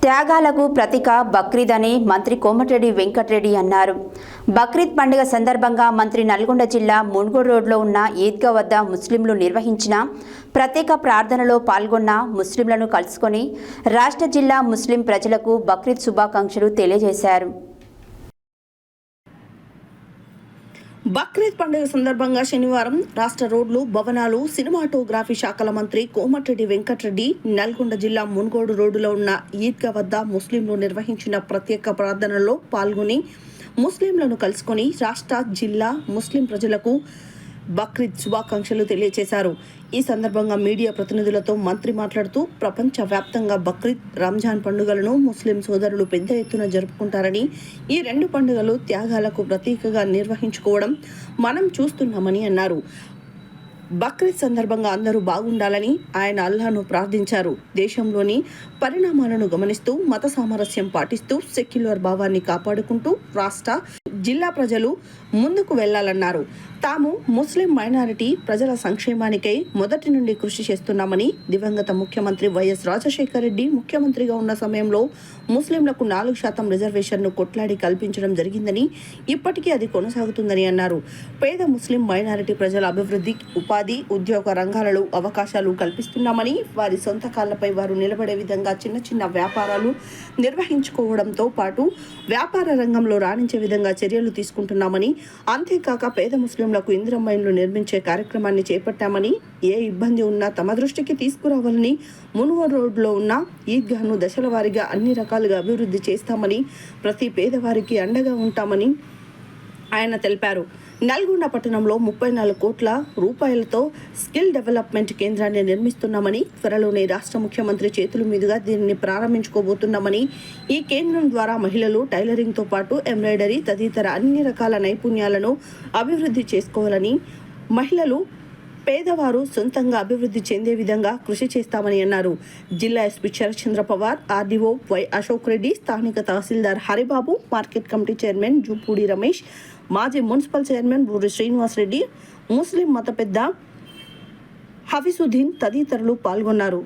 త్యాగాలకు ప్రతీక బక్రీద్ అని మంత్రి కోమటిరెడ్డి వెంకటరెడ్డి అన్నారు. బక్రీద్ పండుగ సందర్భంగా మంత్రి నల్గొండ జిల్లా మున్గోడు రోడ్లో ఉన్న ఈద్గా వద్ద ముస్లింలు నిర్వహించిన ప్రత్యేక ప్రార్థనలో పాల్గొన్న ముస్లింలను కలుసుకొని రాష్ట్ర జిల్లా ముస్లిం ప్రజలకు బక్రీద్ శుభాకాంక్షలు తెలియజేశారు. బక్రీద్ పండుగ సందర్భంగా శనివారం రాష్ట్ర రోడ్లు, భవనాలు, సినిమాటోగ్రఫీ శాఖల మంత్రి కోమటిరెడ్డి వెంకటరెడ్డి నల్గొండ జిల్లా మున్గోడు రోడ్డులో ఉన్న ఈద్గా వద్ద ముస్లింలు నిర్వహించిన ప్రత్యేక ప్రార్థనలో పాల్గొని ముస్లింలను కలుసుకొని రాష్ట్ర జిల్లా ముస్లిం ప్రజలకు బక్రీద్ శుభాకాంక్షలు తెలియజేశారు. ఈ సందర్భంగా మీడియా ప్రతినిధులతో మంత్రి మాట్లాడుతూ ప్రపంచవ్యాప్తంగా బక్రీద్, రంజాన్ పండుగలను ముస్లిం సోదరులు పెద్ద ఎత్తున జరుపుకుంటారని, ఈ రెండు పండుగలు త్యాగాలకు ప్రతీకగా నిర్వహించుకోవడం మనం చూస్తున్నామని అన్నారు. బక్రీద్ సందర్భంగా అందరూ బాగుండాలని ఆయన అల్లాహ్ను ప్రార్థించారు. దేశంలోని పరిణామాలను గమనిస్తూ మత సామరస్యం పాటిస్తూ సెక్యులర్ భావాన్ని కాపాడుకుంటూ రాష్ట్ర, జిల్లా ప్రజలు ముందుకు వెళ్లాలన్నారు. తాము ముస్లిం మైనారిటీ ప్రజల సంక్షేమానికై మొదటి నుండి కృషి చేస్తున్నామని, దివంగత ముఖ్యమంత్రి వైఎస్ రాజశేఖర రెడ్డి ముఖ్యమంత్రిగా ఉన్న సమయంలో ముస్లింలకు 4% రిజర్వేషన్ను కొట్లాడి కల్పించడం జరిగిందని, ఇప్పటికీ అది కొనసాగుతుందని అన్నారు. పేద ముస్లిం మైనారిటీ ప్రజల అభివృద్ధి, ఉపాధి, ఉద్యోగ రంగాలలో అవకాశాలు కల్పిస్తున్నామని, వారి సొంత కాళ్లపై వారు నిలబడే విధంగా చిన్న చిన్న వ్యాపారాలు నిర్వహించుకోవడంతో పాటు వ్యాపార రంగంలో రాణించే విధంగా చర్యలు తీసుకుంటున్నామని, అంతేకాక పేద ముస్లింలకు ఇందిరమ్మ ఇండ్లు నిర్మించే కార్యక్రమాన్ని చేపట్టామని, ఏ ఇబ్బంది ఉన్నా తమ దృష్టికి తీసుకురావాలని, మున్గోడు రోడ్లో ఉన్న ఈద్గాను దశల వారీగా అన్ని రకాలుగా అభివృద్ధి చేస్తామని, ప్రతి పేదవారికి అండగా ఉంటామని ఆయన తెలిపారు. నల్గొండ పట్టణంలో 34 కోట్ల రూపాయలతో స్కిల్ డెవలప్మెంట్ కేంద్రాన్ని నిర్మిస్తున్నామని, త్వరలోనే రాష్ట్ర ముఖ్యమంత్రి చేతుల మీదుగా దీనిని ప్రారంభించుకోబోతున్నామని, ఈ కేంద్రం ద్వారా మహిళలు టైలరింగ్తో పాటు ఎంబ్రాయిడరీ తదితర అన్ని రకాల నైపుణ్యాలను అభివృద్ధి చేసుకోవాలని, మహిళలు, పేదవారు సొంతంగా అభివృద్ధి చెందే విధంగా కృషి చేస్తామని అన్నారు. జిల్లా SP Sharathchandra Pawar, RDO Y Ashok Reddy, స్థానిక tahsildar Haribabu, market committee chairman Jupudi Ramesh, మాజీ municipal chairman Boori Srinivas Reddy, Muslim మత పెద్ద హఫీసుద్దీన్ తదితరులు పాల్గొన్నారు.